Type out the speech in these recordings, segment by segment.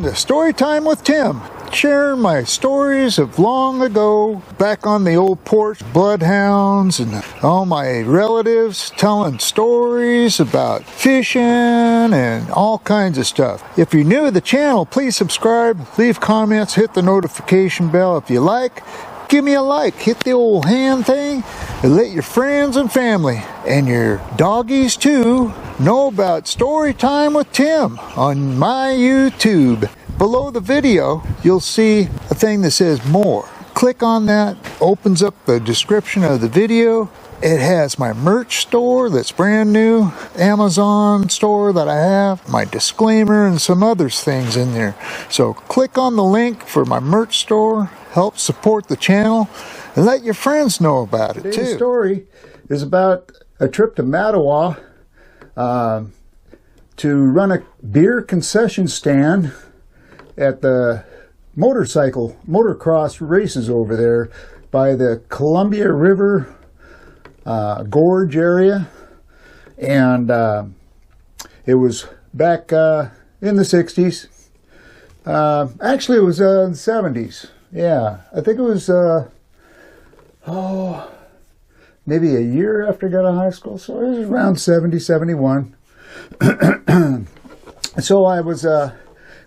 Welcome to Storytime with Tim, sharing my stories of long ago, back on the old porch, bloodhounds and all my relatives telling stories about fishing and all kinds of stuff. If you're new to the channel, please subscribe, leave comments, hit the notification bell if you like. Give me a like, hit the old hand thing, and let your friends and family, and your doggies too, know about Storytime with Tim on my YouTube. Below the video, you'll see a thing that says more. Click on that, opens up the description of the video. It has my merch store that's brand new, Amazon store that I have, my disclaimer, and some other things in there. So click on the link for my merch store, help support the channel, and let your friends know about it too. Today's story is about a trip to Mattawa to run a beer concession stand at the motocross races over there by the Columbia River Gorge area, and it was back in the 60s. Actually, it was in the 70s. Yeah, I think it was maybe a year after I got out of high school, so it was around 70, 71. So I was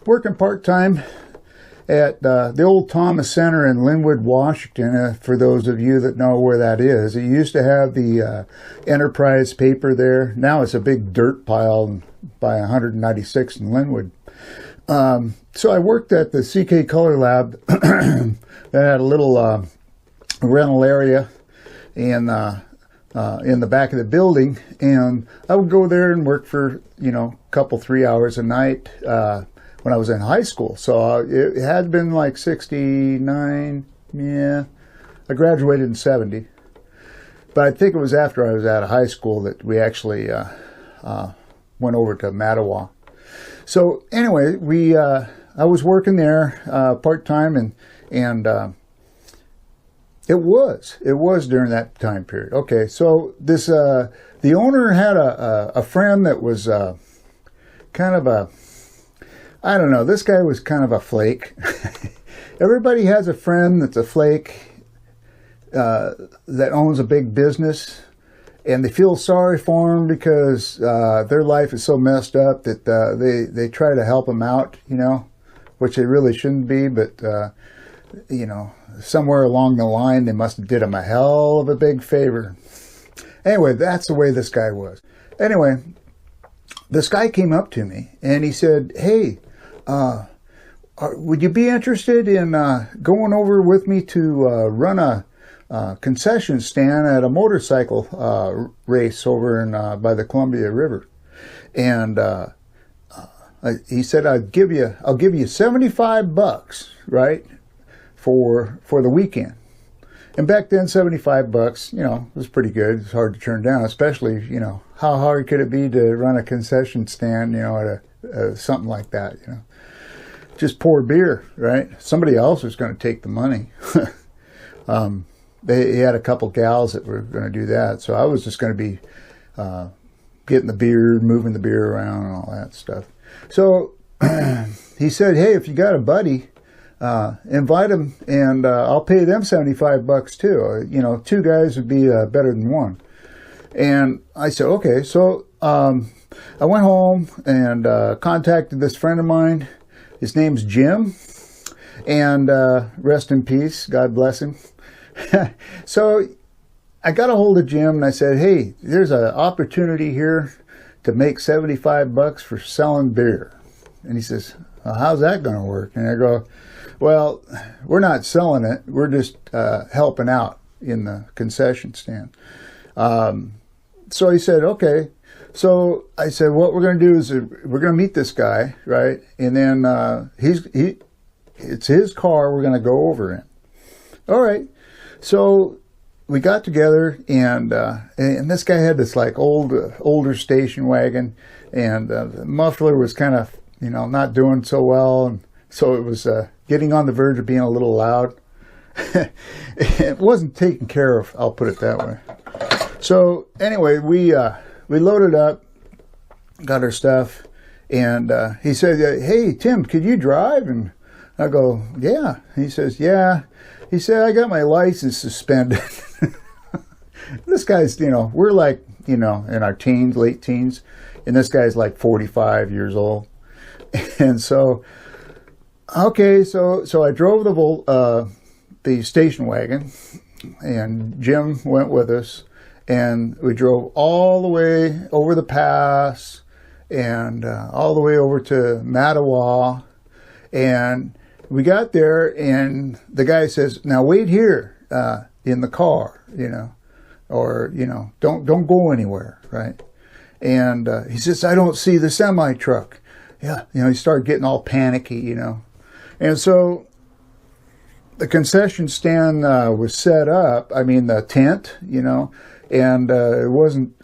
working part-time at the old Thomas Center in Linwood, Washington, for those of you that know where that is. It used to have the Enterprise paper there. Now it's a big dirt pile by 196 in Linwood. So I worked at the CK Color Lab. That had a little rental area in the back of the building, and I would go there and work for, a couple, 3 hours a night when I was in high school. So it had been like 69, yeah. I graduated in 70. But I think it was after I was out of high school that we actually went over to Mattawa. So anyway, I was working there part-time, and it was during that time period. Okay, so this the owner had a friend that was kind of a, I don't know, this guy was kind of a flake. Everybody has a friend that's a flake that owns a big business, and they feel sorry for him because their life is so messed up that they try to help him out, which they really shouldn't be, but somewhere along the line they must have did him a hell of a big favor. Anyway, that's the way this guy was. Anyway, this guy came up to me and he said, "Hey, would you be interested in going over with me to run a concession stand at a motorcycle race over in by the Columbia River?" And he said, I'll give you $75, right, for the weekend. And back then, $75, was pretty good. It's hard to turn down, especially, how hard could it be to run a concession stand, at something like that, Just pour beer, right? Somebody else was going to take the money. He had a couple gals that were going to do that, so I was just going to be getting the beer, moving the beer around, and all that stuff. So he said, "Hey, if you got a buddy, invite him, and I'll pay them $75 too. Two guys would be better than one." And I said, "Okay." So I went home and contacted this friend of mine. His name's Jim, and rest in peace. God bless him. So I got a hold of Jim and I said, "Hey, there's an opportunity here to make $75 for selling beer." And he says, "Well, how's that going to work?" And I go, "Well, we're not selling it. We're just helping out in the concession stand." So he said, "Okay." So I said, "What we're going to do is we're going to meet this guy, right? And then it's his car we're going to go over in." All right. So we got together, and this guy had this like older station wagon, and the muffler was kind of not doing so well, and so it was getting on the verge of being a little loud. It wasn't taken care of, I'll put it that way. So anyway, we loaded up, got our stuff, And he said, hey, Tim, could you drive? And I go, yeah. He says, yeah. He said, I got my license suspended. This guy's, we're like, in our teens, late teens. And this guy's like 45 years old. And so, okay, so I drove the station wagon, and Jim went with us, and we drove all the way over the pass and all the way over to Mattawa, and we got there, and the guy says, now wait here in the car, or, don't go anywhere, right? And he says, I don't see the semi-truck. Yeah, he started getting all panicky, And so the concession stand was set up, the tent, and it wasn't,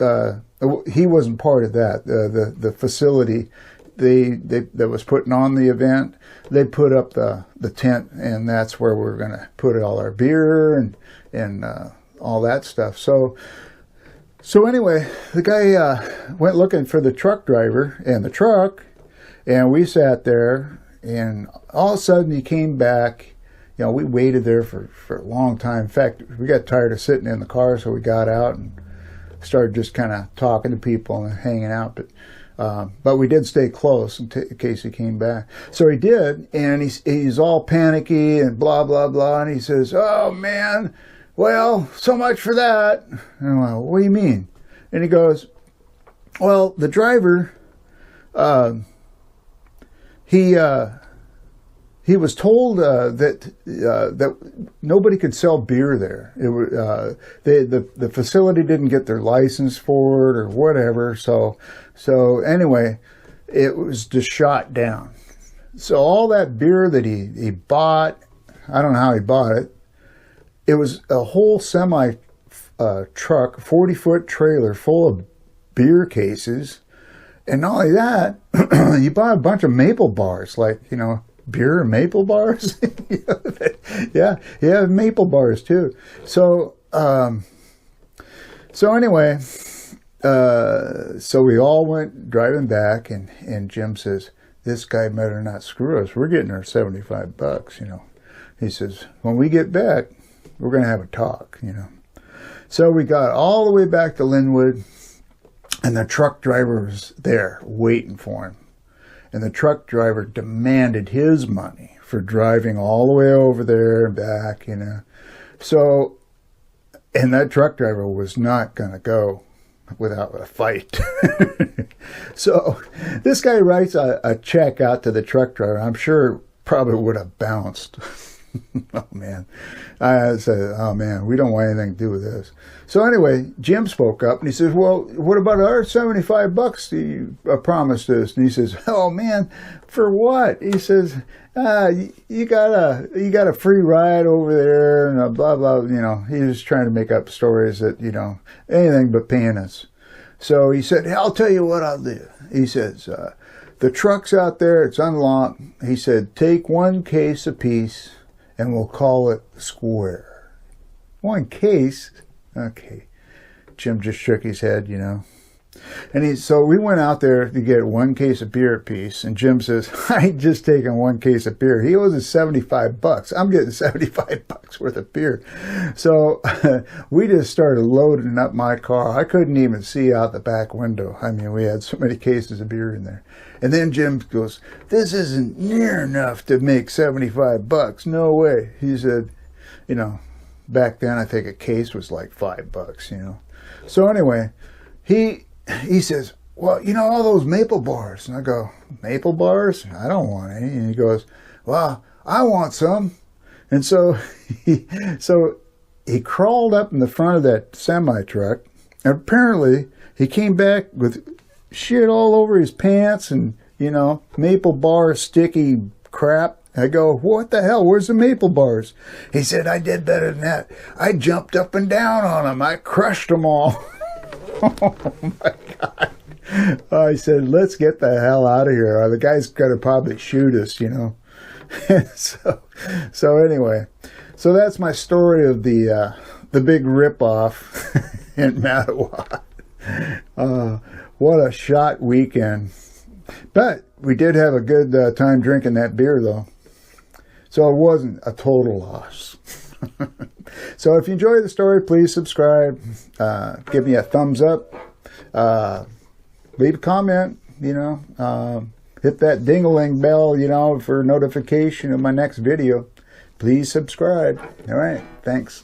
he wasn't part of that. The facility that was putting on the event, they put up the tent, and that's where we're going to put all our beer and all that stuff. So anyway, the guy went looking for the truck driver and the truck, and we sat there, and all of a sudden he came back. We waited there for a long time. In fact, we got tired of sitting in the car, so we got out and started just kind of talking to people and hanging out. But we did stay close in case he came back. So he did, and he's all panicky and blah, blah, blah. And he says, oh, man, well, so much for that. And I'm like, what do you mean? And he goes, well, the driver, he was told that nobody could sell beer there. The facility didn't get their license for it or whatever. So anyway, it was just shot down. So all that beer that he bought, I don't know how he bought it. It was a whole semi truck, 40-foot trailer full of beer cases. And not only that, he bought a bunch of maple bars, beer and maple bars. yeah, maple bars too. So anyway, so we all went driving back, and Jim says, this guy better not screw us. We're getting our $75, He says, when we get back, we're going to have a talk, So we got all the way back to Linwood, and the truck driver was there waiting for him. And the truck driver demanded his money for driving all the way over there and back, So, and that truck driver was not going to go without a fight. So this guy writes a check out to the truck driver. I'm sure probably would have bounced. Oh, man. I said, oh, man, we don't want anything to do with this. So anyway, Jim spoke up, and he says, well, what about our $75 you promised us? And he says, oh, man, for what? He says, you got a free ride over there, and blah, blah, He was trying to make up stories that, anything but paying us. So he said, hey, I'll tell you what I'll do. He says, the truck's out there, it's unlocked. He said, take one case apiece, and we'll call it square. One case? Okay. Jim just shook his head, And so we went out there to get one case of beer apiece, and Jim says, I ain't just taking one case of beer. He owes us $75. I'm getting $75 worth of beer. So we just started loading up my car. I couldn't even see out the back window. We had so many cases of beer in there. And then Jim goes, this isn't near enough to make $75. No way. He said, back then I think a case was like $5, So anyway, he says, well, all those maple bars. And I go, maple bars? I don't want any. And he goes, well, I want some. And so he crawled up in the front of that semi-truck. And apparently he came back with shit all over his pants and, maple bar sticky crap. I go, what the hell? Where's the maple bars? He said, I did better than that. I jumped up and down on them. I crushed them all. Oh, my God. I said, let's get the hell out of here. The guy's going to probably shoot us, So anyway, so that's my story of the big rip-off in Mattawa. What a shot weekend. But we did have a good time drinking that beer, though. So it wasn't a total loss. So if you enjoy the story, please subscribe. Give me a thumbs up. Leave a comment, you know. Hit that ding-a-ling bell, you know, for notification of my next video. Please subscribe. All right. Thanks.